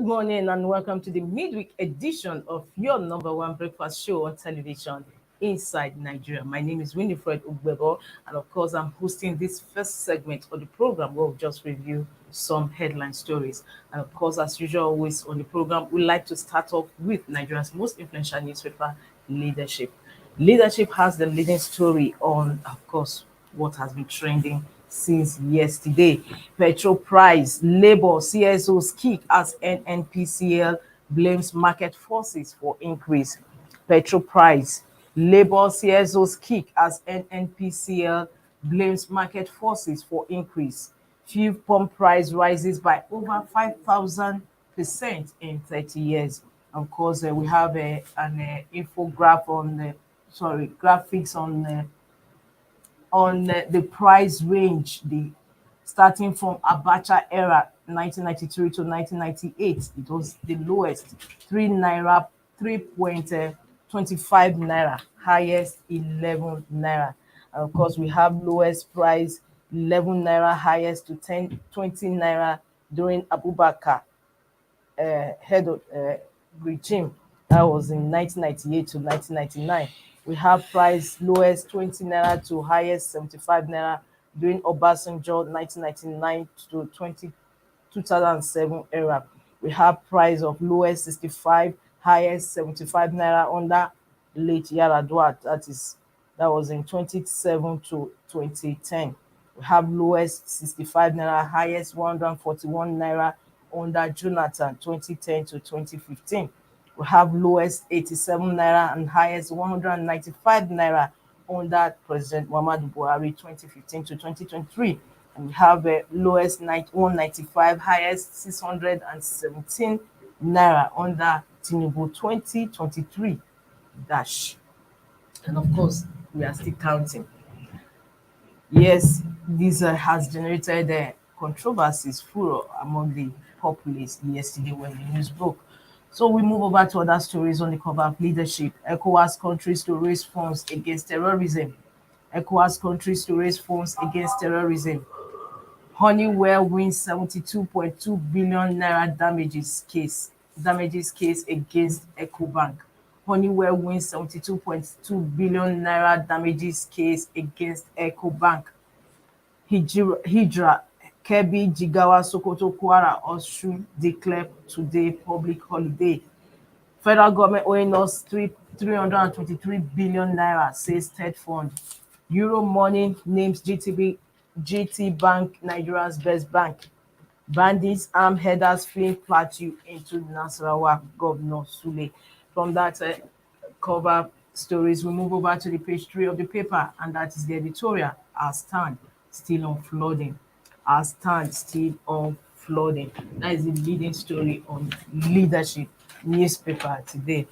Good morning and welcome to the midweek edition of your number one breakfast show on television inside Nigeria. My name is Winifred Ugbebo, and of course, I'm hosting this first segment of the program where we'll just review some headline stories. And of course, as usual, always on the program, we like to start off with Nigeria's most influential newspaper, Leadership. Leadership has the leading story on, of course, what has been trending since yesterday. Petrol price, Labour CSOs kick as NNPCL blames market forces for increase. Petrol price, Labour CSOs kick as NNPCL blames market forces for increase. Fuel pump price rises by over 5,000% in 30 years. Of course, we have an infograph on graphics on the price range, the starting from Abacha era 1993 to 1998. It was the lowest 3 naira, 3.25 naira, highest 11 naira. And of course, we have lowest price 11 naira, highest to 20 naira during Abubakar head of regime. That was in 1998 to 1999. We have price lowest 20 naira to highest 75 naira during Obasanjo 1999 to 2007 era. We have price of lowest 65, highest 75 naira under late Yaradua. That was in 2007 to 2010. We have lowest 65 naira, highest 141 naira under Jonathan 2010 to 2015. We have lowest 87 naira and highest 195 naira under President Muhammadu Buhari 2015 to 2023. And we have lowest 195, highest 617 naira under Tinubu 2023 dash. And of course, we are still counting. Yes, this has generated controversies, furor among the populace yesterday when the news broke. So we move over to other stories on the cover of Leadership. ECOWAS countries to raise funds against terrorism. ECOWAS countries to raise funds against terrorism. Honeywell wins 72.2 billion naira damages case against EcoBank. Honeywell wins 72.2 billion naira damages case against EcoBank. Hydra, Kebbi, Jigawa, Sokoto, Kwara, Osun declare today public holiday. Federal government owing us 323 billion naira, says third fund. Euro money names GT Bank Nigeria's best bank. Bandits armed headers fleeing plateau into Nasarawa, Governor Sule. From that cover stories, we move over to the page 3 of the paper, and that is the editorial. Our stand still on flooding. Our stand still on flooding. That is the leading story on Leadership newspaper today.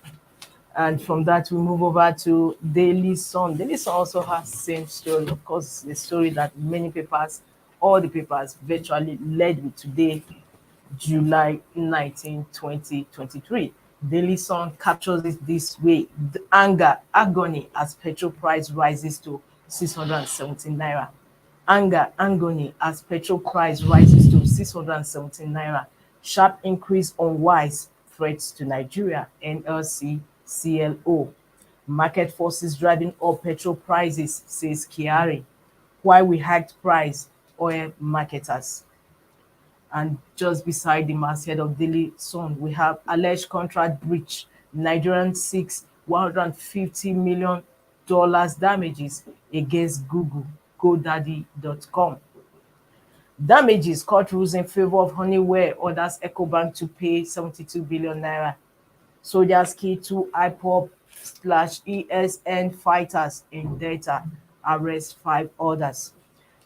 And from that, we move over to Daily Sun. Daily Sun also has the same story. Of course, the story that all the papers virtually led with today, July 19, 2023. Daily Sun captures it this way: the anger, agony as petrol price rises to 617 naira. Anger, agony as petrol price rises to 617 naira. Sharp increase on wise threats to Nigeria, NLC CLO. Market forces driving up petrol prices, says Kyari. Why we hiked price, oil marketers. And just beside the masthead of Daily Sun, we have alleged contract breach. Nigerian seeks $150 million damages against Google, GoDaddy.com. Damages court rules in favor of Honeywell, orders EcoBank to pay 72 billion naira. Soldiers key to IPOB/ESN fighters in Delta, arrest 5 others.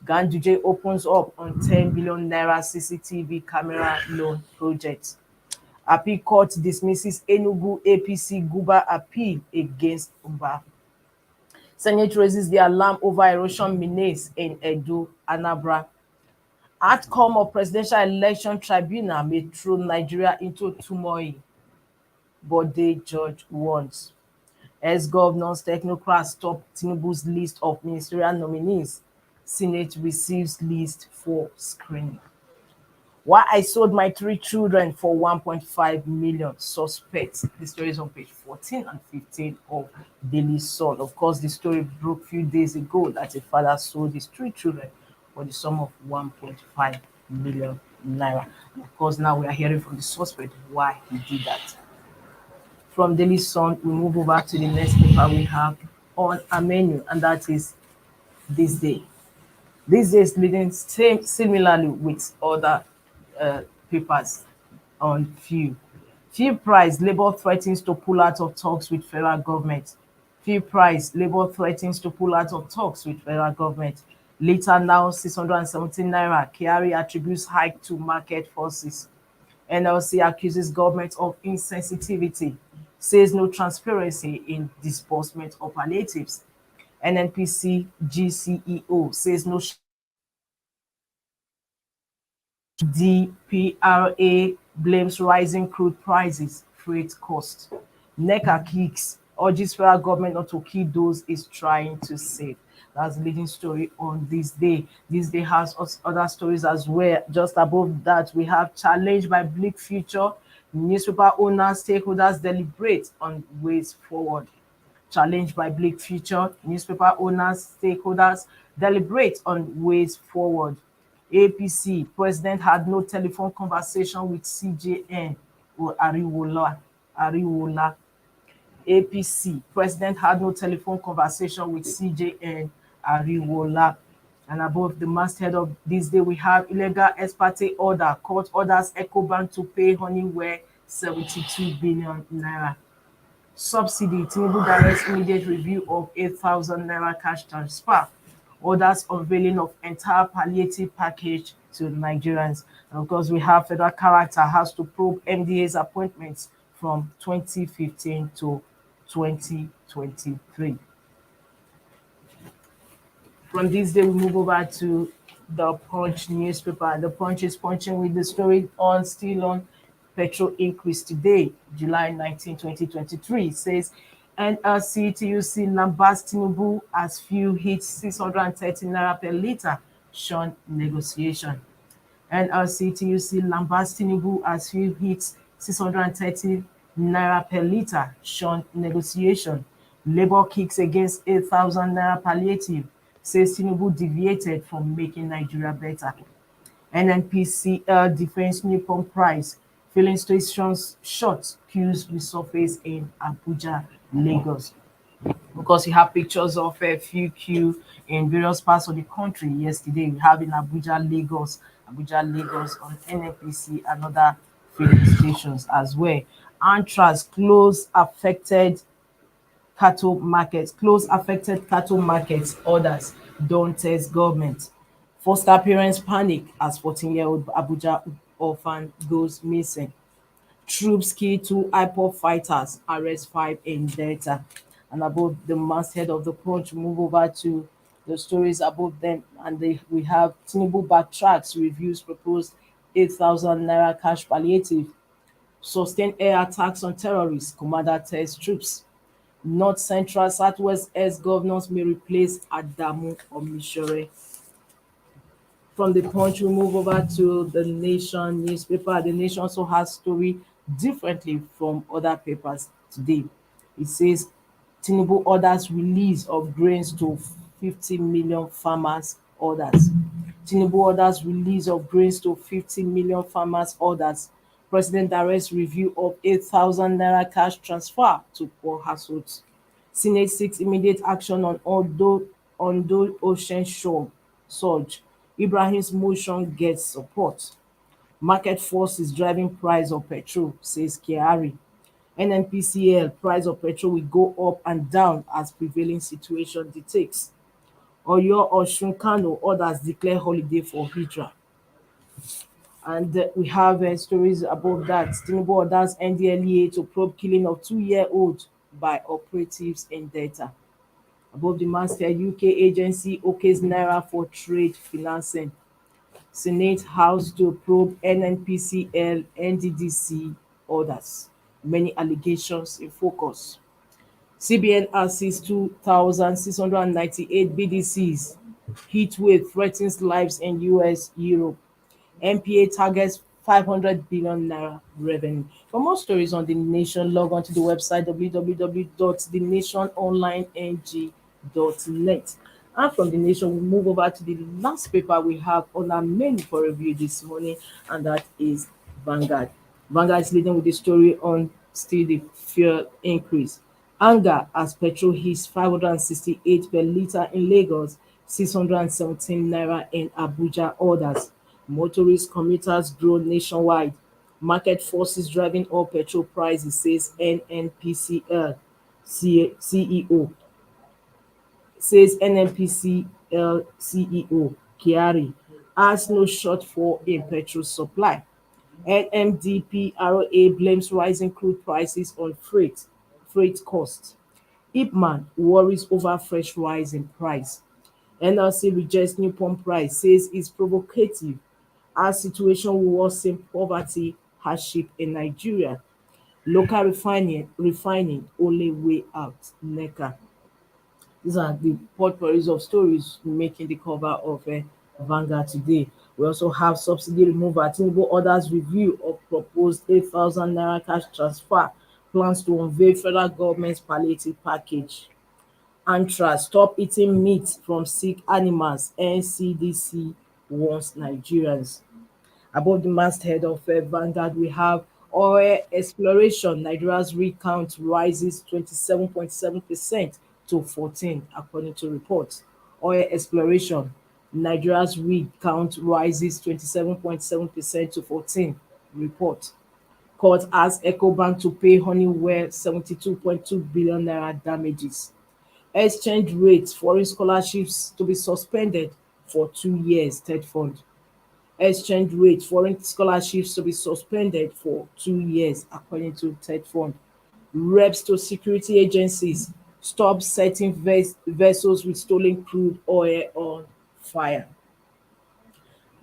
Ganduje opens up on 10 billion naira CCTV camera loan project. Appeal court dismisses Enugu APC Guba appeal against Umba. Senate raises the alarm over erosion menace in Edo, Anambra. Outcome of presidential election tribunal may throw Nigeria into turmoil, but the judge warns. Ex-governors, technocrats top Tinubu's list of ministerial nominees. Senate receives list for screening. Why I sold my three children for 1.5 million. Suspects. The story is on page 14 and 15 of Daily Sun. Of course, the story broke a few days ago that a father sold his three children for the sum of 1.5 million naira. And of course, now we are hearing from the suspect why he did that. From Daily Sun, we move over to the next paper we have on our menu, and that is This Day. This day is leading same similarly with other uh, papers on fuel. Fuel price, Labour threatens to pull out of talks with federal government. Fuel price, Labour threatens to pull out of talks with federal government. Later now 617 naira. Kyari attributes hike to market forces. NLC accuses government of insensitivity, says no transparency in disbursement of palliatives. NNPC GCEO says no. DPRA blames rising crude prices, freight costs. NECA kicks, urges federal government not to kill those it's trying to save. That's the leading story on This Day. This Day has other stories as well. Just above that, we have challenged by bleak future. Newspaper owners, stakeholders deliberate on ways forward. Challenged by bleak future, newspaper owners, stakeholders deliberate on ways forward. APC president had no telephone conversation with CJN or Ariwola. APC president had no telephone conversation with CJN Ariwola. And above the masthead of This Day, we have illegal ex parte order. Court orders Ecobank to pay Honeywell 72 billion naira. Subsidy, Tinubu directs immediate review of 8,000 naira cash transfer. Orders unveiling of entire palliative package to Nigerians. And of course, we have federal character has to probe MDA's appointments from 2015 to 2023. From This Day, we move over to the Punch newspaper. The Punch is punching with the story on still on petrol increase today, July 19, 2023. It says NLC TUC lambast Tinubu as fuel hits 630 naira per litre, shun negotiation. NLC TUC lambast Tinubu as fuel hits 630 naira per litre, shun negotiation. Labour kicks against 8,000 naira palliative, says Tinubu deviated from making Nigeria better. NNPCL defends new pump price, filling stations short, queues resurface in Abuja, Lagos. Because you have pictures of a few queue in various parts of the country yesterday. We have in Abuja, Lagos on NNPC and other filling stations as well. Anthrax close affected cattle markets, orders don't test government. Foster parents panic as 14-year-old Abuja orphan goes missing. Troops kill two IPOB fighters, arrest five in Delta. And above the masthead of the Punch, move over to the stories above them. And we have Tinubu backtracks, reviews proposed 8,000 naira cash palliative. Sustained air attacks on terrorists, commander tells troops. North Central Southwest ex-governors may replace Adamu Omisore. From the Punch, we move over to the Nation newspaper. The Nation also has story differently from other papers today. It says Tinubu orders release of grains to 50 million farmers orders. Tinubu orders release of grains to 50 million farmers orders. President directs review of 8,000 naira cash transfer to poor households. Senate seeks immediate action on Ondo Ocean Shore surge. Ibrahim's motion gets support. Market forces driving price of petrol, says Kyari. NNPCL price of petrol will go up and down as prevailing situation dictates. Oyo Osun Kano orders declare holiday for Hijra. And we have stories above that. Tinubu orders NDLEA to probe killing of 2-year-old by operatives in Delta. Above the masthead, UK agency okays naira for trade financing. Senate House to probe NNPCL NDDC orders. Many allegations in focus. CBN asks 2,698 BDCs. Heat wave threatens lives in US, Europe. NPA targets 500 billion naira revenue. For more stories on The Nation, log on to the website www.thenationonlineng.net. And from The Nation, we move over to the last paper we have on our menu for review this morning, and that is Vanguard. Vanguard is leading with the story on still the fuel increase. Anger as petrol hits 568 per litre in Lagos, 617 naira in Abuja orders. Motorist commuters grow nationwide. Market forces driving up petrol prices, says NNPCL CEO. Says NNPCL CEO Kyari, has no shortfall in petrol supply. NMDPRA blames rising crude prices on freight costs. Ipman worries over fresh rise in price. NLC rejects new pump price, says it's provocative as situation will worsen poverty hardship in Nigeria. Local refining only way out, NECA. These are the potpourris of stories making the cover of Vanguard today. We also have subsidy removal. Tinubu orders review of proposed 8,000 naira cash transfer. Plans to unveil federal government's palliative package. Anthrax: stop eating meat from sick animals. NCDC warns Nigerians. Above the masthead of Vanguard, we have oil exploration. Nigeria's rig count rises 27.7% to 14, according to reports. Oil exploration. Nigeria's rig count rises 27.7% to 14, report. Court asks Ecobank to pay Honeywell 72.2 billion naira damages. Exchange rates: foreign scholarships to be suspended for 2 years, Third Fund. Exchange rate: foreign scholarships to be suspended for 2 years, according to Third Fund. Reps to security agencies: stop setting vessels with stolen crude oil on fire.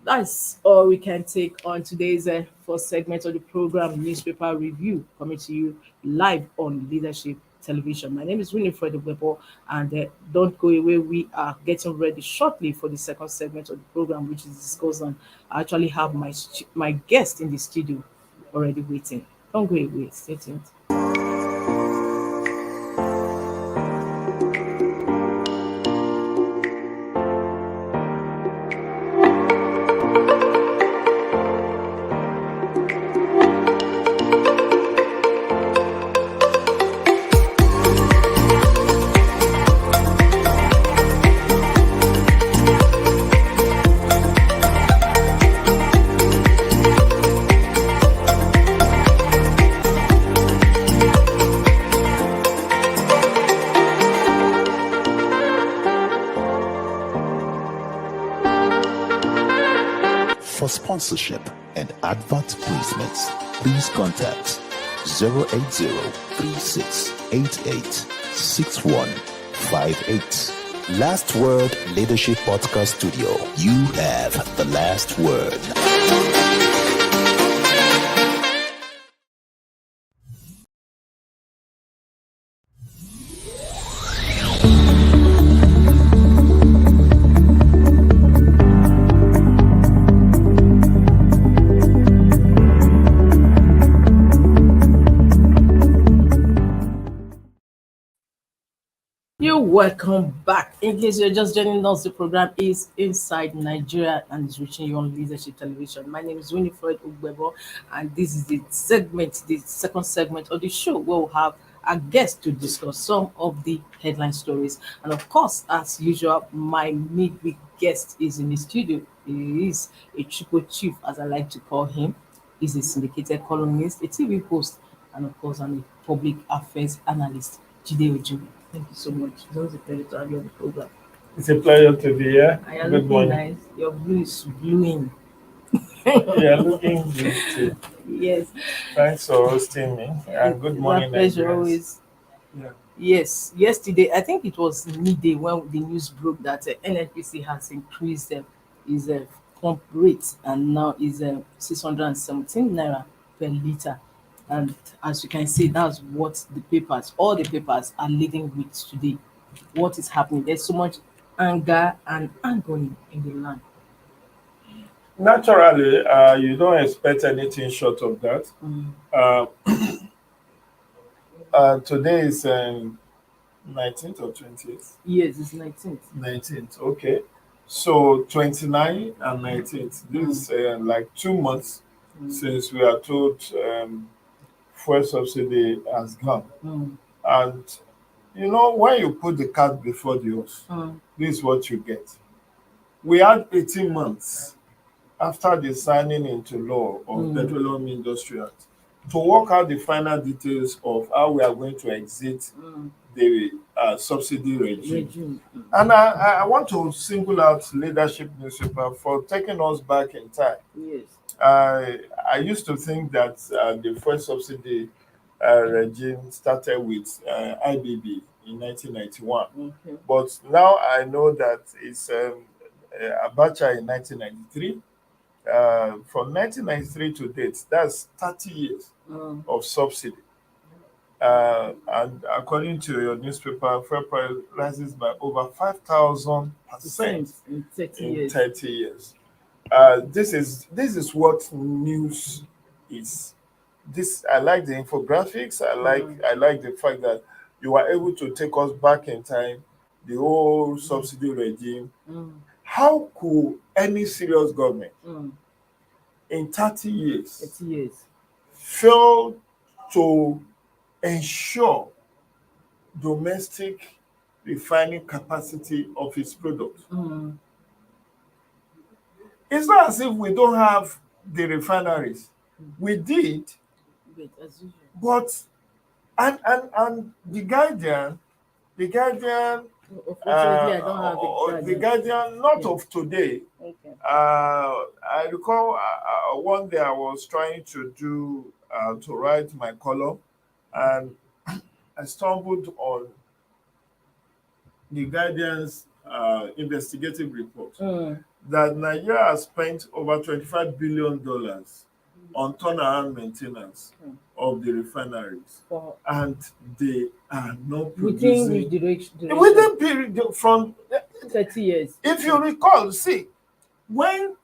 That's all we can take on today's first segment of the program, Newspaper Review, coming to you live on Leadership Television. My name is Winifred Webo, and don't go away. We are getting ready shortly for the second segment of the program, which is discussed on. I actually have my guest in the studio already waiting. Don't go away. Stay tuned. For sponsorship and advert placements, please contact 080-3688-6158. Last Word Leadership Podcast Studio. You have the last word. You're welcome back. In case you're just joining us, the program is Inside Nigeria and is reaching you on Leadership Television. My name is Winifred Ugbebo, and this is the second segment of the show where we'll have a guest to discuss some of the headline stories. And of course, as usual, my midweek guest is in the studio. He is a triple chief, as I like to call him. He's a syndicated columnist, a TV host, and of course, I'm a public affairs analyst. JIDE. Thank you so much. It's always a pleasure to have you on the program. It's a pleasure to be here. And you're Good looking morning. nice. Your blue is glowing. You're looking good too. Yes. Thanks for hosting me. And good It's morning, a pleasure Nigerians. always. Yeah. Yes. Yesterday, I think it was midday when the news broke that NNPC has increased his pump rate and now is 617 naira per litre. And as you can see, that's what all the papers are leading with today. What is happening? There's so much anger and agony in the land. Naturally, you don't expect anything short of that. Uh, today is 19th or 20th? Yes, it's 19th. 19th, okay. So 29 and 19th, this is like 2 months since we are told fuel subsidy has gone. And when you put the cart before the horse, this is what you get. We had 18 months after the signing into law of Petroleum Industry Act to work out the final details of how we are going to exit the subsidy regime. And I want to single out Leadership newspaper for taking us back in time. Yes. I used to think that the first subsidy regime started with IBB in 1991. Okay. But now I know that it's Abacha in 1993. From 1993 to date, that's 30 years of subsidy. And according to your newspaper, fuel price rises by over 5,000% in 30 in years. 30 years. This is what news is. This I like the infographics. I like the fact that you are able to take us back in time, the whole subsidy regime. How could any serious government in 30 years fail to ensure domestic refining capacity of its product? It's not as if we don't have the refineries. We did, but and the Guardian, Unfortunately, I don't have the Guardian, not of today. Okay. I recall one day I was trying to write my column, and I stumbled on the Guardian's investigative report that Nigeria has spent over $25 billion on turnaround maintenance of the refineries, and they are not producing within which duration? within period from 30 years. If you recall, see, when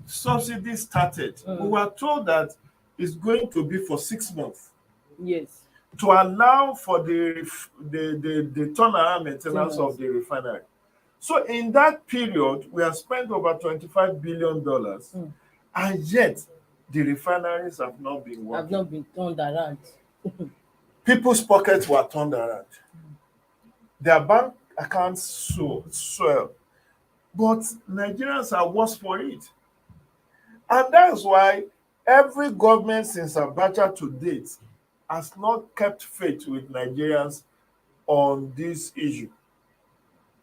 subsidy started, we were told that it's going to be for 6 months. Yes. To allow for the turnaround maintenance of the refinery. So in that period, we have spent over $25 billion, and yet the refineries have not been working. Have not been turned around. People's pockets were turned around. Their bank accounts swell. But Nigerians are worse for it. And that's why every government since Abacha to date has not kept faith with Nigerians on this issue.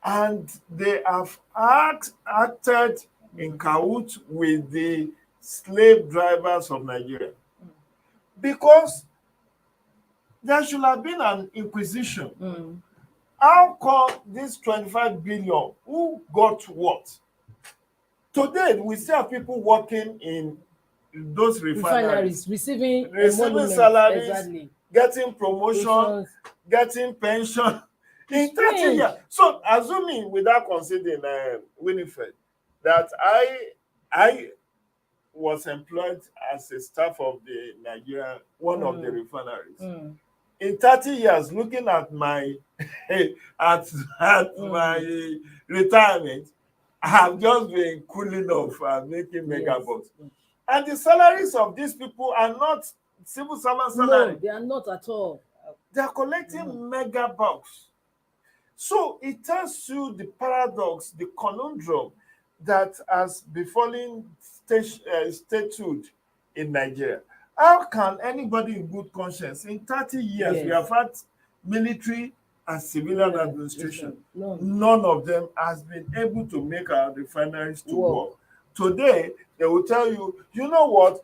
And they have acted in cahoots with the slave drivers of Nigeria. Because there should have been an inquisition. How come this 25 billion, who got what? Today, we still have people working in those refineries receiving salaries, exactly. Getting promotion, getting pension in 30 years. So, assuming without considering Winifred, that I was employed as a staff of the Nigeria, one of the refineries. In 30 years, looking at my my retirement, I have just been cooling off and making megabucks. And the salaries of these people are not civil servant salaries. No, they are not at all. They are collecting megabucks. So it tells you the paradox, the conundrum that has befallen statehood in Nigeria. How can anybody in good conscience, in 30 years, we have had military and civilian administration, none of them has been able to make our refineries to work. Today, they will tell you, you know what,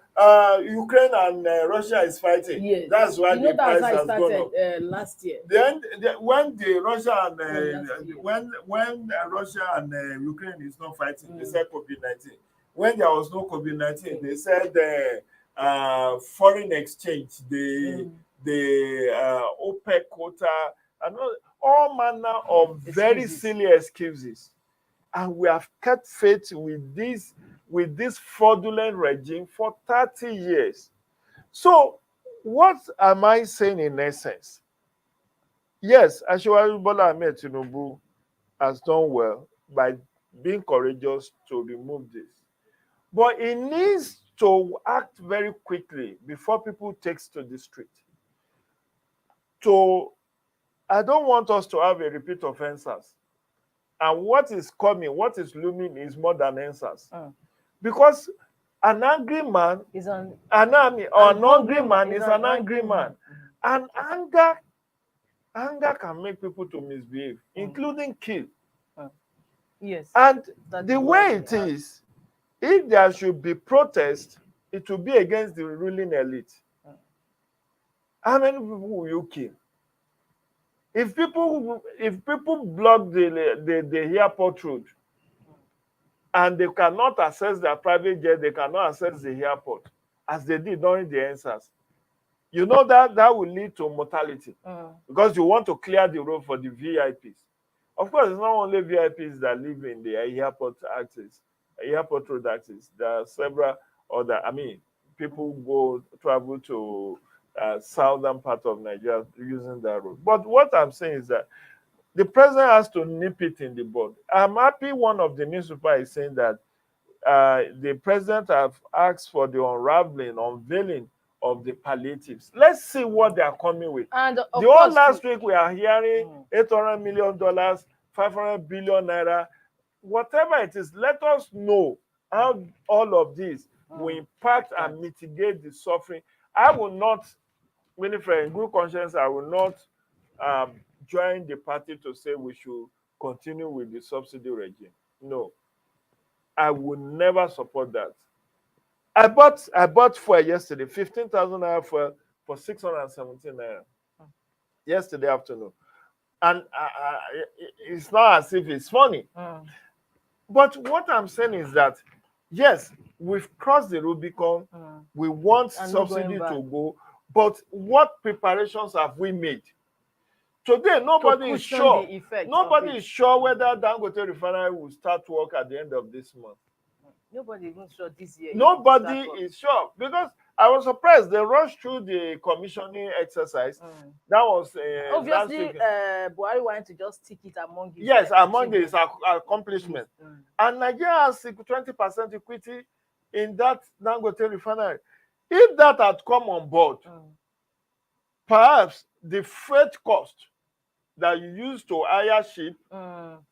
Ukraine and Russia is fighting. Yes. That's why the price has gone up. Last year. Then, when Russia and Ukraine is not fighting, they said COVID-19. When there was no COVID-19, they said foreign exchange, the OPEC quota, and all manner of very silly excuses. And we have kept faith with this fraudulent regime for 30 years. So what am I saying in essence? Yes, Asiwaju Bola Ahmed Tinubu has done well by being courageous to remove this. But he needs to act very quickly before people takes to the street. I don't want us to have a repeat of answers. And what is coming, what is looming is more than answers. Because an angry man is an hungry man is an angry man. And anger can make people to misbehave, including kill. Yes. And the way it is, if there should be protest, it will be against the ruling elite. How many people will you kill? If people block the airport road and they cannot access their private jet, they cannot access the airport, as they did during the answers, you know that will lead to mortality because you want to clear the road for the VIPs. Of course, it's not only VIPs that live in the airport road access. There are several other, people travel to southern part of Nigeria using that road. But what I'm saying is that the president has to nip it in the bud. I'm happy one of the newspapers is saying that the president have asked for the unveiling of the palliatives. Let's see what they are coming with. And the whole last week we are hearing $800 million, 500 billion naira, whatever it is. Let us know how all of this will impact and mitigate the suffering. I will not, Winifred, in good conscience, I will not join the party to say we should continue with the subsidy regime. No, I will never support that. I bought fuel yesterday, 15,000 naira fuel for 617 naira yesterday afternoon, and it's not as if it's funny. But what I'm saying is that yes, we've crossed the Rubicon. We want subsidy to go, but what preparations have we made? Today, nobody is sure. Nobody is sure whether Dangote refinery will start work at the end of this month. Nobody is sure this year. Nobody is sure because I was surprised they rushed through the commissioning exercise. That was obviously Buhari wanted to just tick it among his among his accomplishments. And Nigeria has 20% equity in that Dangote refinery. If that had come on board, perhaps the freight cost that you use to hire ship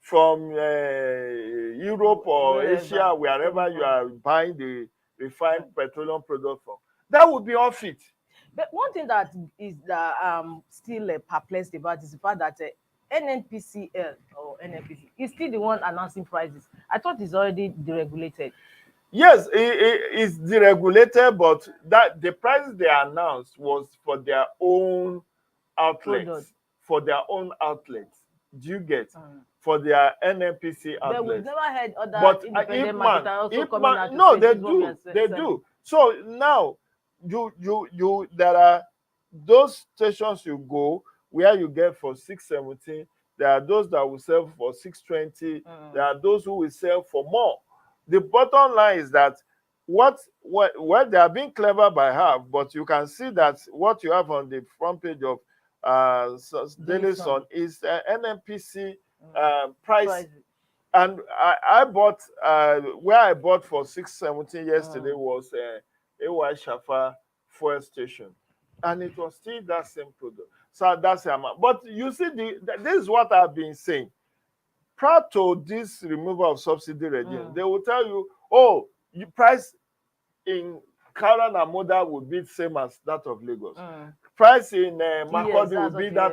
from Europe or Asia, wherever you are buying the refined petroleum product from, that would be off it. But one thing that is still perplexed about is the fact that NNPCL or NNPC is still the one announcing prices. I thought it's already deregulated. Yes, it's deregulated, but that the prices they announced was for their own outlets. For their own outlets. Do you get? For their NNPC outlets. But we've never heard other independent marketers also coming out. No, they do. They do. So now you there are those stations you go where you get for 617. There are those that will sell for 620. There are those who will sell for more. The bottom line is that what they are being clever by half, but you can see that what you have on the front page of Daily Sun is NNPC price. And I bought where I bought for 617 yesterday was AY Shafa fuel station, and it was still that same product. So that's the amount. But you see, this is what I've been saying. Prior to this removal of subsidy regime, they will tell you, oh, your price in Karan and Moda will be the same as that of Lagos. Price in Makurdi will be that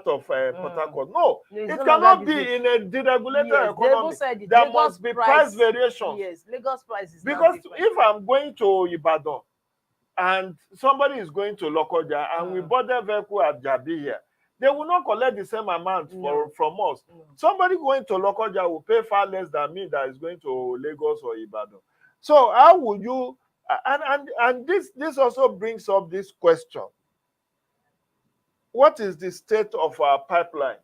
of Port Harcourt. No, it cannot be in a deregulated economy. There must be price variations. Yes, Lagos price is because if I'm going to Ibadan and somebody is going to Lokoja and we bought their vehicle at Jabi here, they will not collect the same amount from us. Somebody going to Lokoja will pay far less than me that is going to Lagos or Ibadan. So how would you? And this also brings up this question: what is the state of our pipelines?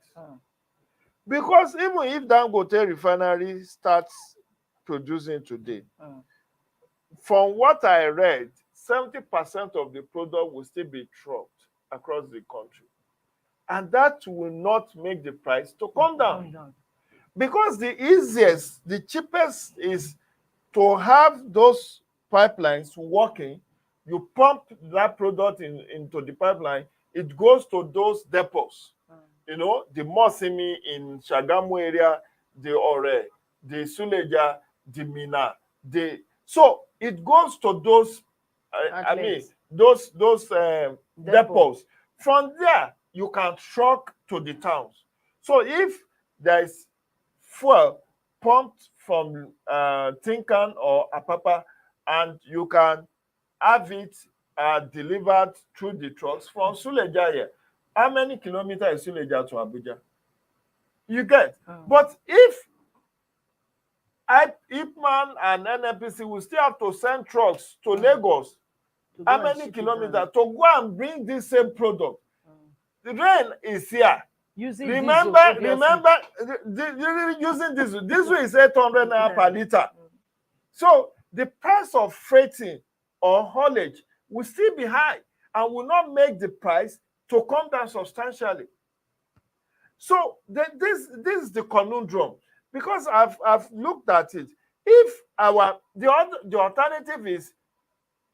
Because even if Dangote refinery starts producing today, from what I read, 70% of the product will still be trucked across the country. And that will not make the price to come down. Because the easiest, the cheapest is to have those pipelines working. You pump that product into the pipeline, it goes to those depots. You know, the Mosimi in Shagamu area, the Ore, the Suleja, the Mina, so it goes to those, those depots. From there, you can truck to the towns. So if there is fuel pumped from Tinkan or Apapa, and you can have it delivered through the trucks from Suleja here. How many kilometers is Suleja to Abuja? You get. But if IPMAN and NNPC will still have to send trucks to Lagos, how many kilometers to go and bring this same product? The rain is here. Remember, using diesel. Diesel is 800 naira per liter. So the price of freighting or haulage will still be high and will not make the price to come down substantially. So this is the conundrum, because I've looked at it. If the alternative is,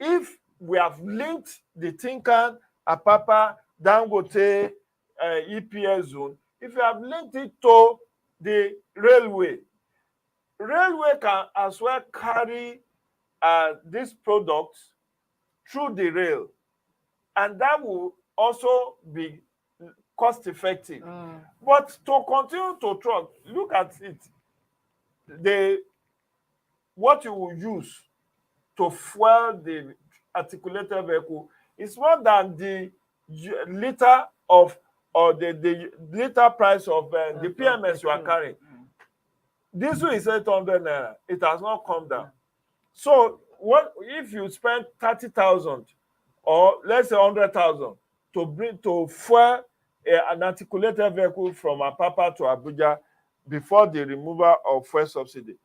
if we have linked the Tinkan, Apapa, Dangote, EPS zone, if you have linked it to the railway can as well carry these products through the rail, and that will also be cost effective. But to continue to truck, look at it, what you will use to fuel the articulated vehicle is more than the liter of, or the liter price of the PMS you are carrying. Diesel is 800 naira. It has not come down. So what if you spend 30,000 or let's say 100,000 to fuel an articulated vehicle from Apapa to Abuja before the removal of fuel subsidy?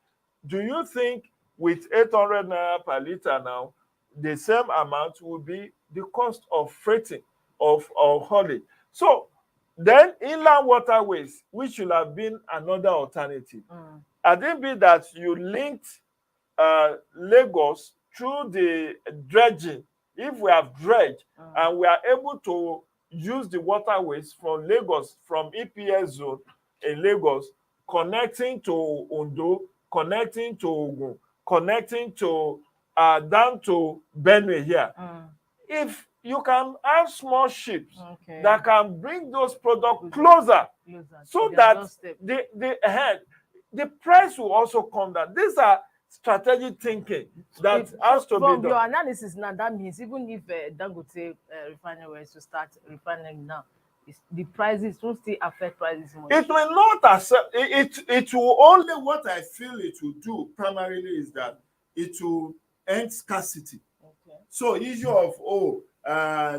Do you think with 800 naira per liter now, the same amount will be the cost of freighting of haulage? So then inland waterways, which should have been another alternative. I think be that you linked Lagos through the dredging. If we have dredged and we are able to use the waterways from Lagos, from EPS zone in Lagos, connecting to Ondo, connecting to Ogun, connecting to down to Benue here. If you can have small ships that can bring those products closer so that the price will also come down. These are strategic thinking that has to be done. From your analysis now, that means even if Dangote refinery were to start refining now, the prices won't still affect prices much. It will not accept it will only, what I feel it will do primarily is that it will end scarcity. So issue of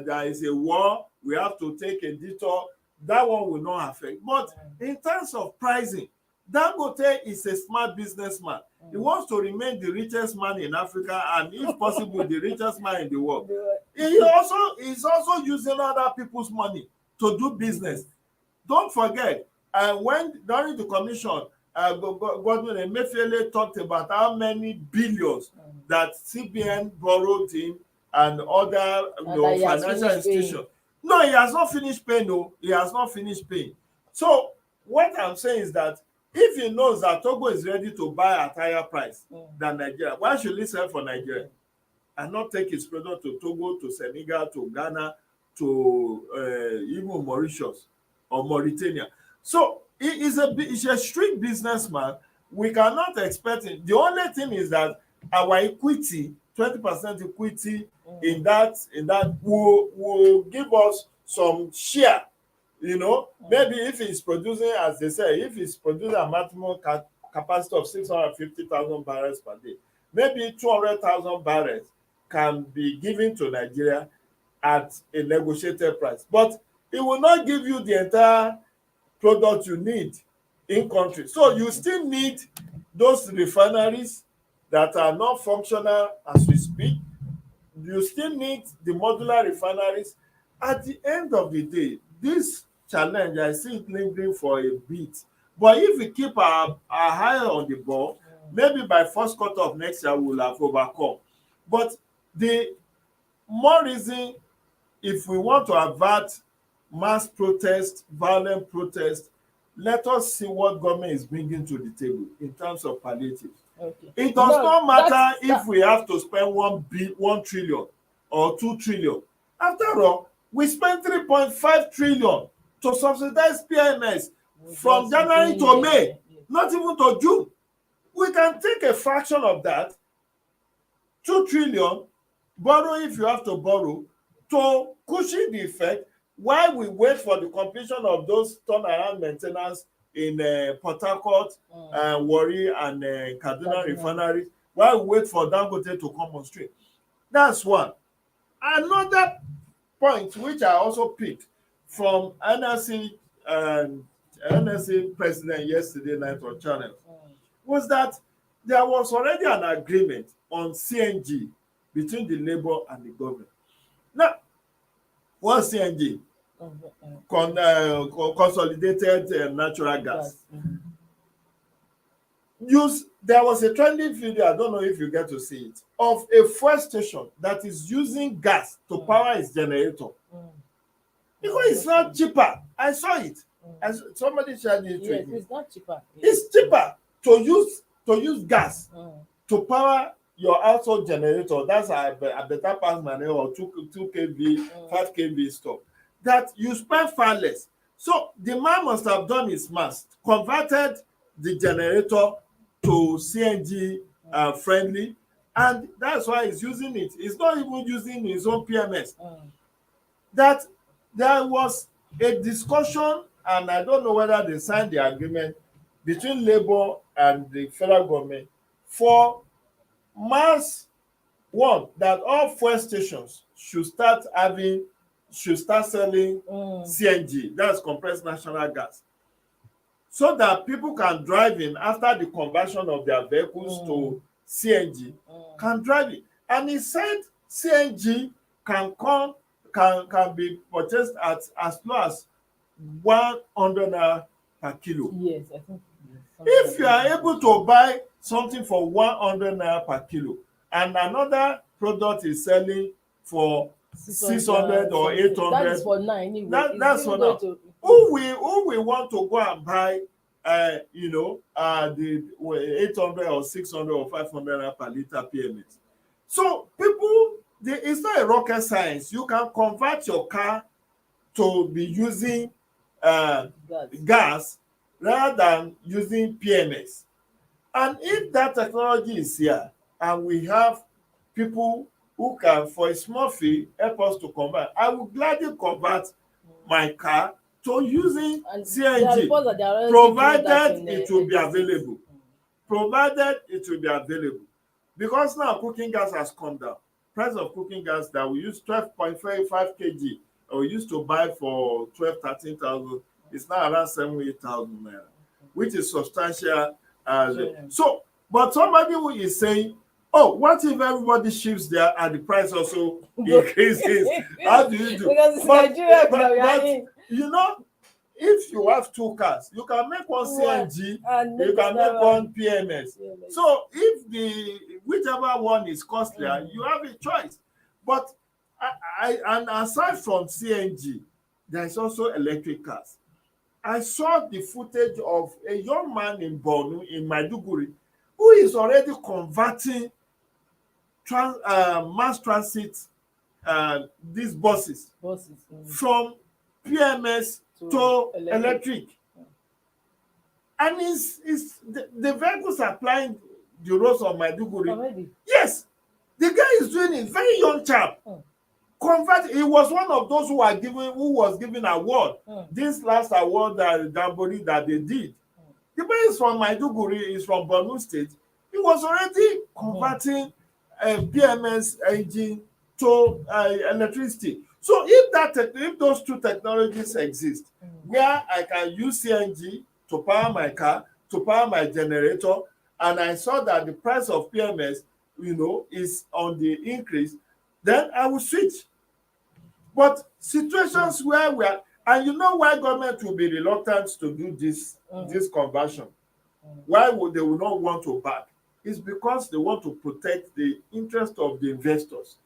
there is a war, we have to take a detour, that one will not affect. But in terms of pricing, Dangote is a smart businessman. He wants to remain the richest man in Africa and, if possible, the richest man in the world. He's also using other people's money to do business. Don't forget, when during the commission, Godwin Emefiele talked about how many billions that CBN borrowed him and other financial institutions. No, he has not finished paying. No, he has not finished paying. So what I'm saying is that if he knows that Togo is ready to buy at higher price than Nigeria, why should he sell for Nigeria and not take his product to Togo, to Senegal, to Ghana, to even Mauritius or Mauritania? So he's a strict businessman. We cannot expect him. The only thing is that our equity, 20% equity in that will give us some share. You know, maybe if he's producing, as they say, if he's producing a maximum capacity of 650,000 barrels per day, maybe 200,000 barrels can be given to Nigeria at a negotiated price. But it will not give you the entire product you need. in country. So you still need those refineries that are not functional as we speak. You still need the modular refineries. At the end of the day, this challenge, I see it lingering for a bit. But if we keep our eye on the ball, maybe by first quarter of next year, we will have overcome. But the more reason, if we want to avert mass protest, violent protest, let us see what government is bringing to the table in terms of palliative. Okay. It does not matter if we have to spend 1 trillion or 2 trillion. After all, we spent 3.5 trillion to subsidize PMS from January to May, not even to June. We can take a fraction of that, 2 trillion, borrow if you have to borrow, to cushion the effect while we wait for the completion of those turnaround maintenance in Port Harcourt, Warri, and Kaduna refineries, while we wait for Dangote to come on stream. That's one. Another point which I also picked from NSC president yesterday night on channel was that there was already an agreement on CNG between the Labour and the government. Now, what's CNG? Consolidated natural gas. There was a trending video, I don't know if you get to see it, of a fuel station that is using gas to power its generator. Because it's not cheaper. I saw it. Somebody shared it with me. It's not cheaper. It's cheaper to use gas to power your household generator. That's a better pass money or 2 kV, 5 kV stuff. That you spend far less. So the man must have done his math, converted the generator to CNG friendly, and that's why he's using it. He's not even using his own PMS. That there was a discussion, and I don't know whether they signed the agreement between Labour and the federal government for that all fuel stations should start selling CNG, that's compressed natural gas, so that people can drive in after the conversion of their vehicles to CNG, can drive it. And he said CNG can be purchased at as low as 100 naira per kilo. Yes, I think. If you are able to buy something for 100 naira per kilo, and another product is selling for 600 or 800, that's for now anyway. That's for now. Who will want to go and buy the 800 or 600 or 500 per liter PMS? So people, it's not a rocket science. You can convert your car to be using gas rather than using PMS. And if that technology is here, and we have people who can, for a small fee, help us to convert, I will gladly convert my car to using CNG, provided it will be available. Provided it will be available. Because now cooking gas has come down. Price of cooking gas that we use 12.5 kg, or we used to buy for 12,000-13,000, is now around 7,000-8,000 naira, which is substantial. So, but somebody who is saying, oh, what if everybody shifts there and the price also increases? How do you do? Because but you know, if you have 2 cars, you can make one CNG, you can make one PMS. So if whichever one is costlier, you have a choice. But and aside from CNG, there is also electric cars. I saw the footage of a young man in Borno, in Maiduguri, who is already converting mass transit, these buses from PMS to electric. And the vehicles are applying the roads of Maiduguri. Already? Yes, the guy is doing it. Very young chap. He was one of those who was given award. This last award that that they did. The man is from Maiduguri, is from Borno State. He was already converting PMS engine to electricity. So if those two technologies exist, where I can use CNG to power my car, to power my generator, and I saw that the price of PMS, is on the increase, then I will switch. But situations where we are, and you know why government will be reluctant to do this conversion, why would they will not want to back? It's because they want to protect the interest of the investors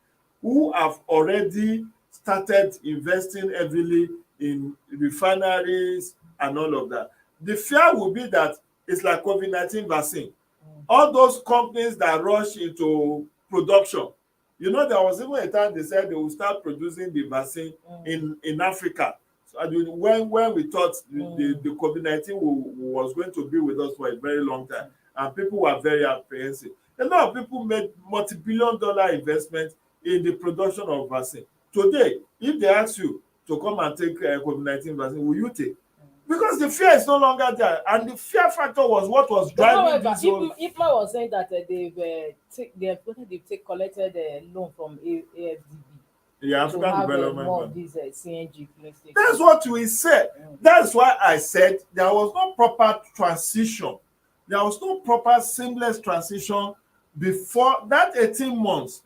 who have already started investing heavily in refineries and all of that. The fear will be that it's like COVID-19 vaccine. All those companies that rush into production, there was even a time they said they will start producing the vaccine in Africa. So when we thought the COVID-19 was going to be with us for a very long time, and people were very apprehensive. A lot of people made multi-billion-dollar investments in the production of vaccine. Today, if they ask you to come and take COVID-19 vaccine, will you take? Because the fear is no longer there, and the fear factor was what was driving this whole. If man was saying that they've collected a loan from AFDB The African to have Development more Bank. of these CNG filling stations. That's what we said. That's why I said there was no proper transition. There was no proper seamless transition before that 18 months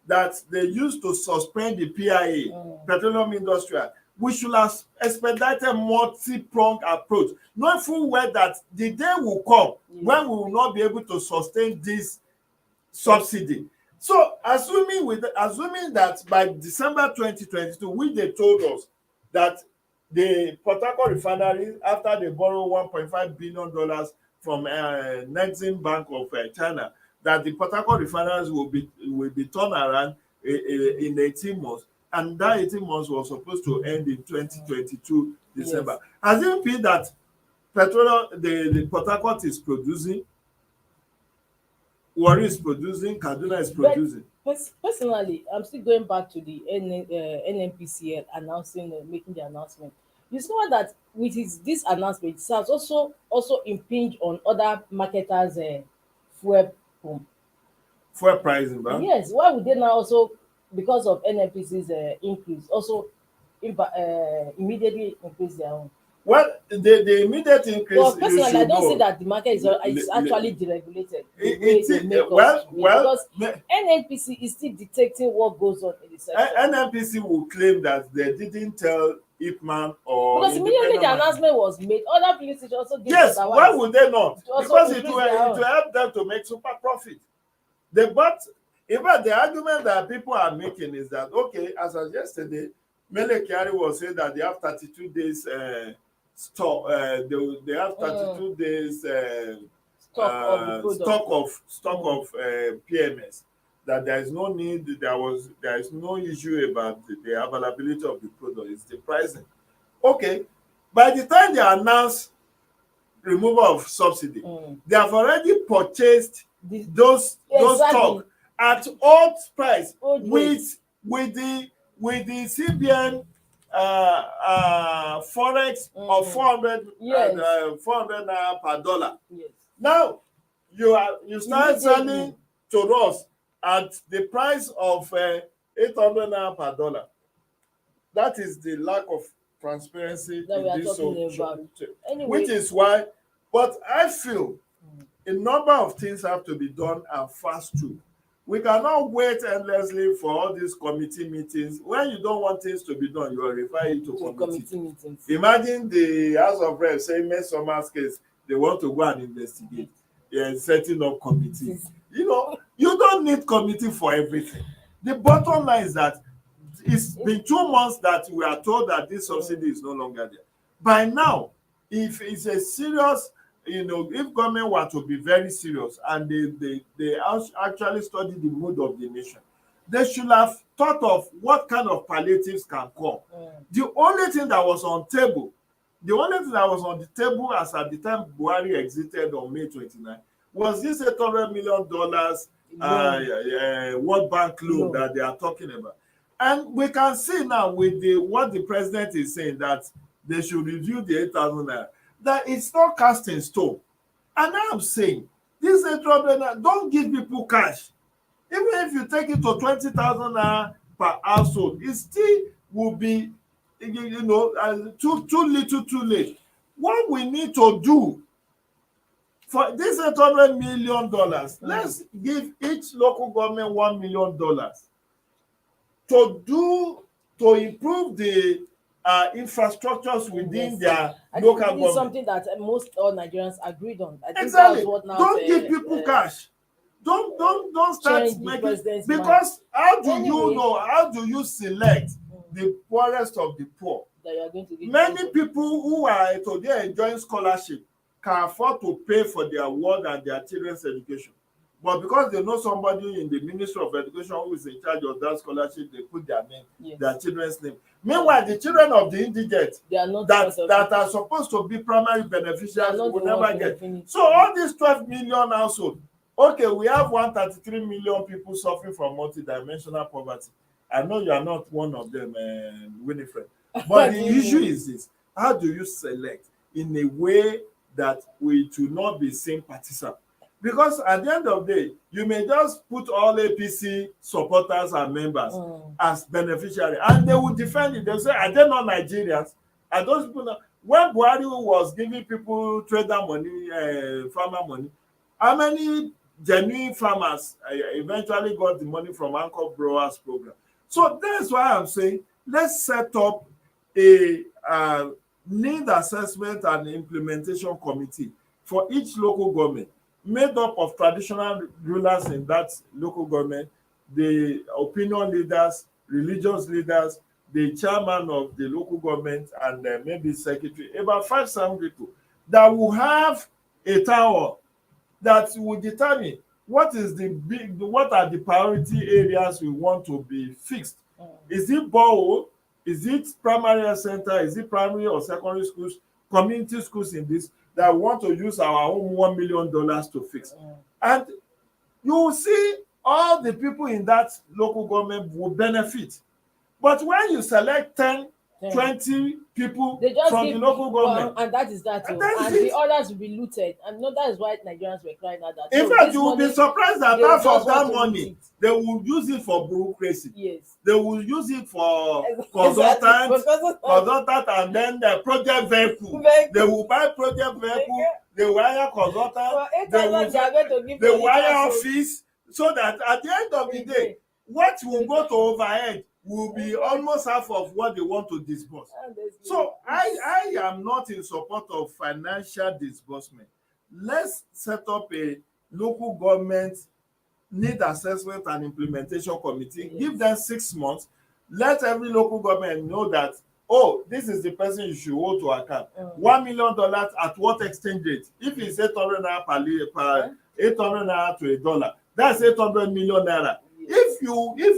that they used to suspend the PIA, Petroleum Industrial. We should have expedited multi-pronged approach, knowing full well that the day will come when we will not be able to sustain this subsidy. So assuming that by December 2022, which they told us that the Port Harcourt refinery, after they borrow $1.5 billion from Exim Bank of China, that the Port Harcourt refineries will be turned around in 18 months. And that 18 months was supposed to end in 2022 December. Has it been that the Port Harcourt is producing, Warri is producing, Kaduna is producing? Personally, I'm still going back to the NNPCL making the announcement. You saw that with this announcement, it has also impinged on other marketers' fuel pump. Fuel pricing, right? Yes, why would they now also, because of NNPC's increase, also immediately increase their own? Well, the immediate increase. Well, personally, I don't see that the market is actually deregulated because NNPC is still dictating what goes on in the sector. NNPC will claim that they didn't tell Ipman or because immediately the announcement was made, other places also did. Yes, why would they not? Because it will help them to make super profit. In fact, the argument that people are making is that, okay, as of yesterday, Mele Kyari was saying that they have 32 days stock. They have 32 days stock of PMS. That there is no need. There is no issue about the availability of the product. It's the pricing. Okay, by the time they announce removal of subsidy, they have already purchased those stock at old price with the CBN forex of 400 naira per dollar. Yes. Now you start selling to us at the price of 800 naira per dollar. That is the lack of transparency that we are talking about. Anyway, which is why. But I feel a number of things have to be done and fast too. We cannot wait endlessly for all these committee meetings. When you don't want things to be done, you will refer it to committee meetings. Imagine the House of Reps saying, May Summers case, they want to go and investigate. They are setting up committees. You don't need committee for everything. The bottom line is that it's been 2 months that we are told that this subsidy is no longer there. By now, if it's a serious, if government were to be very serious and they actually study the mood of the nation, they should have thought of what kind of palliatives can come. The only thing that was on the table as at the time Buhari exited on May 29 was this $800 million World Bank loan that they are talking about. And we can see now with what the president is saying, that they should review the 8,000 naira, that it's not cast in stone. And now I'm saying, this 800 naira, don't give people cash. Even if you take it to 20,000 naira per household, it still will be, too little, too late. what we need to do for this $800 million, let's give each local government $1 million to improve the infrastructures within their local government. It's something that most all Nigerians agreed on. I think Exactly. that's what now Don't give people cash. Don't start making, because how do you know? How do you select the poorest of the poor? That you are going to give Many people who are today enjoying scholarship can afford to pay for their ward and their children's education. But because they know somebody in the Ministry of Education who is in charge of that scholarship, they put their name, their children's name. Meanwhile, the children of the indigent that are supposed to be primary beneficiaries will never get. So all these 12 million households, okay, we have 133 million people suffering from multidimensional poverty. I know you are not one of them, Winifred. But the issue is this: how do you select in a way that we do not be seen partisan? Because at the end of the day, you may just put all APC supporters and members as beneficiaries, and they will defend it. They'll say, are they not Nigerians? Are those people not? When Buhari was giving people trader money, farmer money, how many genuine farmers eventually got the money from Anchor Growers program? So that's why I'm saying, let's set up a need assessment and implementation committee for each local government, made up of traditional rulers in that local government, the opinion leaders, religious leaders, the chairman of the local government, and maybe secretary, about 5-7 people that will have a tower that will determine what are the priority areas we want to be fixed. Is it borehole? Is it primary health center? Is it primary or secondary schools, community schools in this that want to use our own $1 million to fix? And you will see all the people in that local government will benefit. But when you select 10, 20 people from the local government, and that is that, and the others will be looted, and no, that is why Nigerians were crying out that. In fact, you will be surprised that half of that money they will use it for bureaucracy. Yes, they will use it for consultants, and then the project vehicle. They will buy project vehicle. They will hire consultants. They will hire office, so that at the end of the day, what will go to overhead will be almost half of what they want to disburse. So I am not in support of financial disbursement. Let's set up a local government need assessment and implementation committee. Give them 6 months. Let every local government know that, oh, this is the person you should hold to account. $1 million at what exchange rate? If it's 800 naira per 800 naira to $1, that's 800 million naira. If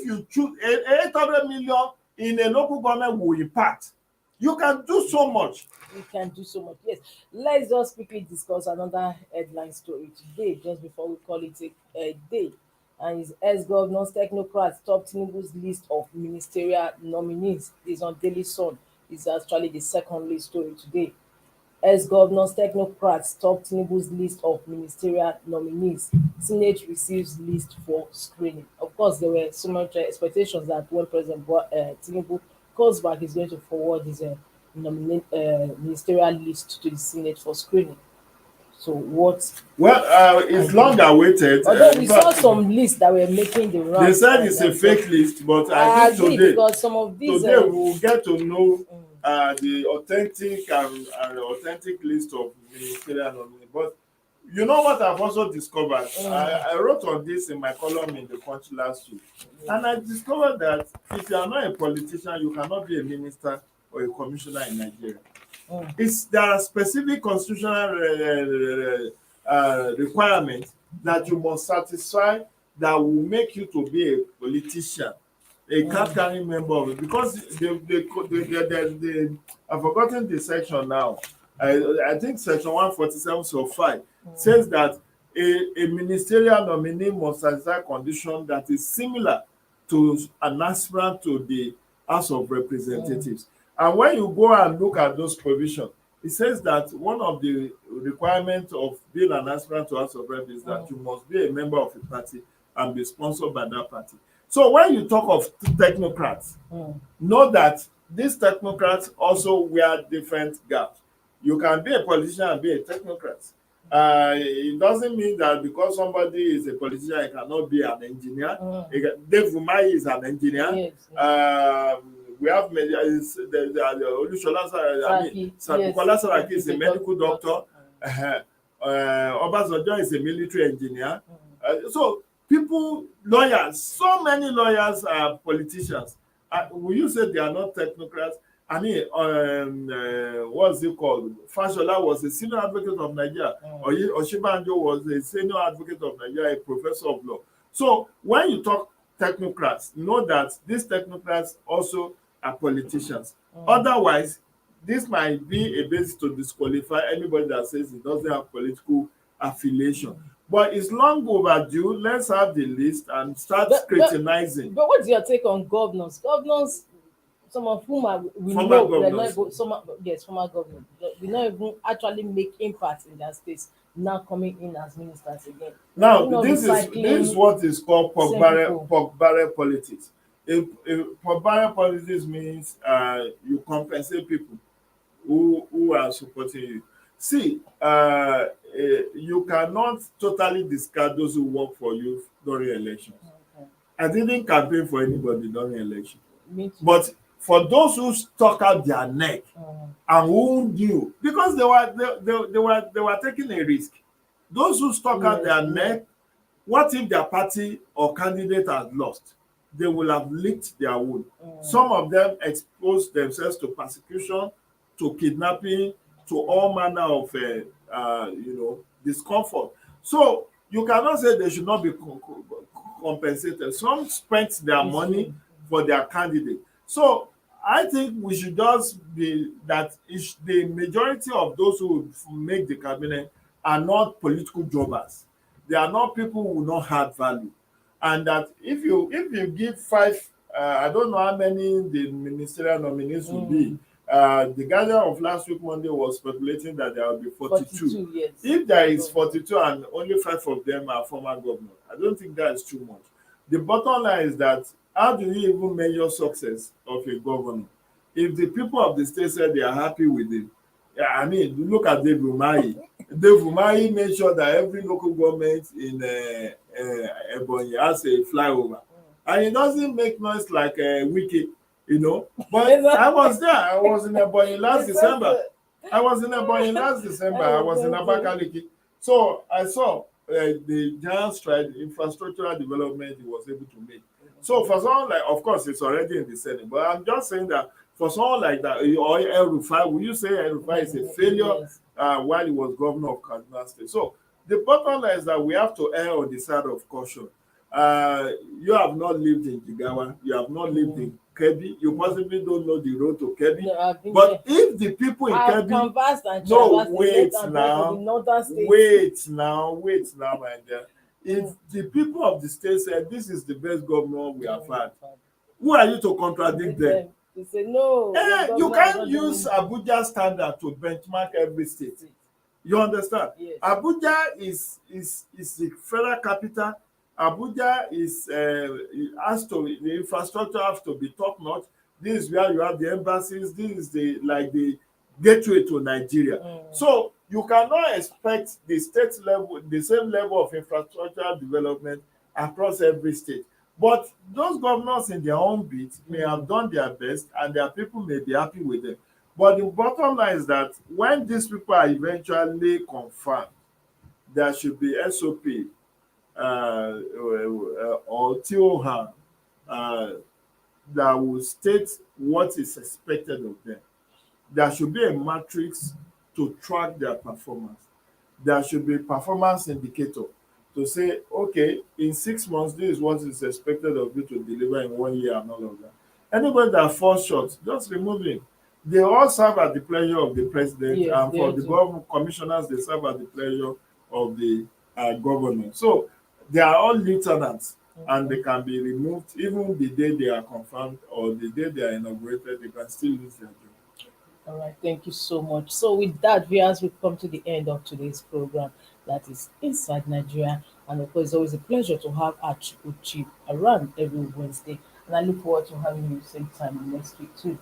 you choose 800 million in a local government will impact, you can do so much. You can do so much. Yes. Let's just quickly discuss another headline story today, just before we call it a day. And his ex-governors, technocrats, top Tinubu's list of ministerial nominees. This on Daily Sun. Is actually the second lead story today. Ex-governors, technocrats, top Tinubu's list of ministerial nominees. Senate receives list for screening. Of course, there were so much expectations that when President Tinubu comes back, he's going to forward his ministerial list to the Senate for screening. So what? Well, it's long awaited. Although we saw some lists that were making the rounds. They said it's a fake list, but I think today, because some of these, today we will get to know the authentic list of ministerial nominees. But you know what I've also discovered? I wrote on this in my column in the Punch last week, and I discovered that if you are not a politician, you cannot be a minister or a commissioner in Nigeria. There are specific constitutional requirements that you must satisfy that will make you to be a politician, a card-carrying member of it. Because I've forgotten the section now. I think section 147 says that a ministerial nominee must satisfy condition that is similar to an aspirant to the House of Representatives. And when you go and look at those provisions, it says that one of the requirements of being an aspirant to House of Rep is that you must be a member of a party and be sponsored by that party. So when you talk of technocrats, know that these technocrats also wear different gaps. You can be a politician and be a technocrat. It doesn't mean that because somebody is a politician, he cannot be an engineer. Dave Umai is an engineer. Yes. We have many. Olushola Bukola Saraki is a medical doctor. Obasanjo is a military engineer. So people, lawyers, so many lawyers are politicians. Will you say they are not technocrats? I mean, what's it called? Fashola was a senior advocate of Nigeria. Oshibanjo was a senior advocate of Nigeria, a professor of law. So when you talk technocrats, know that these technocrats also are politicians. Otherwise, this might be a basis to disqualify anybody that says it doesn't have political affiliation. But it's long overdue. Let's have the list and start scrutinizing. But what's your take on governors? Governors, some of whom we Former know, governors. former governors, we not even actually make impact in their states, now coming in as ministers again. Now, this is what is called pork-barrel politics. Pork-barrel politics means you compensate people who are supporting you. See, you cannot totally discard those who work for you during elections. I didn't campaign for anybody during election. But for those who stuck out their neck and who knew, because they were taking a risk. Those who stuck out their neck, what if their party or candidate had lost? They will have licked their wound. Some of them exposed themselves to persecution, to kidnapping, to all manner of discomfort. So you cannot say they should not be compensated. Some spent their money for their candidate. So I think we should just be that the majority of those who make the cabinet are not political jobbers. They are not people who will not have value. And that if you give five, I don't know how many the ministerial nominees will be. The Guardian of last week Monday was speculating that there will be 42. Yes. If there is 42 and only 5 of them are former governors, I don't think that is too much. The bottom line is that how do you even measure success of a governor? If the people of the state said they are happy with it, I mean, look at Dave Umai. Dave Umai made sure that every local government in Ebonyi has a flyover. And it doesn't make noise like Wiki, But I was there. I was in Ebonyi last December. I was in Abakaliki. So I saw the giant stride infrastructural development he was able to make. So for someone like, of course, it's already in the Senate, but I'm just saying that for someone like that, or El Rufai, will you say El Rufai is a failure while he was governor of Kaduna State? So the bottom line is that we have to err on the side of caution. You have not lived in Jigawa, you have not lived in Kebbi, you possibly don't know the road to Kebbi. No, but if the people in Kebbi, wait now, my dear. If the people of the state said this is the best governor we have had, who are you to contradict them? They say no. You can't use Abuja standard to benchmark every state. You understand? Yes. Abuja is the federal capital. Abuja the infrastructure has to be top notch. This is where you have the embassies. This is the gateway to Nigeria. So you cannot expect the state level, the same level of infrastructural development across every state. But those governors in their own bit may have done their best and their people may be happy with them. But the bottom line is that when these people are eventually confirmed, there should be SOP or TOHA that will state what is expected of them. There should be a matrix to track their performance. There should be a performance indicator to say, okay, in 6 months, this is what is expected of you to deliver in 1 year and all of that. Anybody that falls short, just remove him. They all serve at the pleasure of the president, and for the government commissioners, they serve at the pleasure of the governor. So they are all lieutenants, and they can be removed even the day they are confirmed or the day they are inaugurated. They can still lose their job. All right, thank you so much. So with that, viewers, we've come to the end of today's program. That is Inside Nigeria. And of course, it's always a pleasure to have our chief around every Wednesday. And I look forward to having you same time next week too.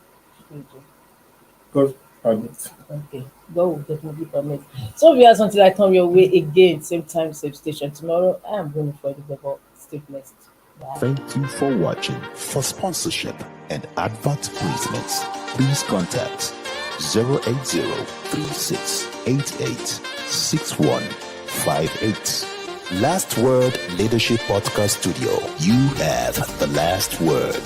Because Admit. Okay, God will definitely permit. So viewers, until I come your way again, same time, same station tomorrow, I am going for the double. Stay blessed. Bye. Thank you for watching. For sponsorship and advert placements, please contact 080-3688-6158. Last Word Leadership Podcast Studio. You have the last word.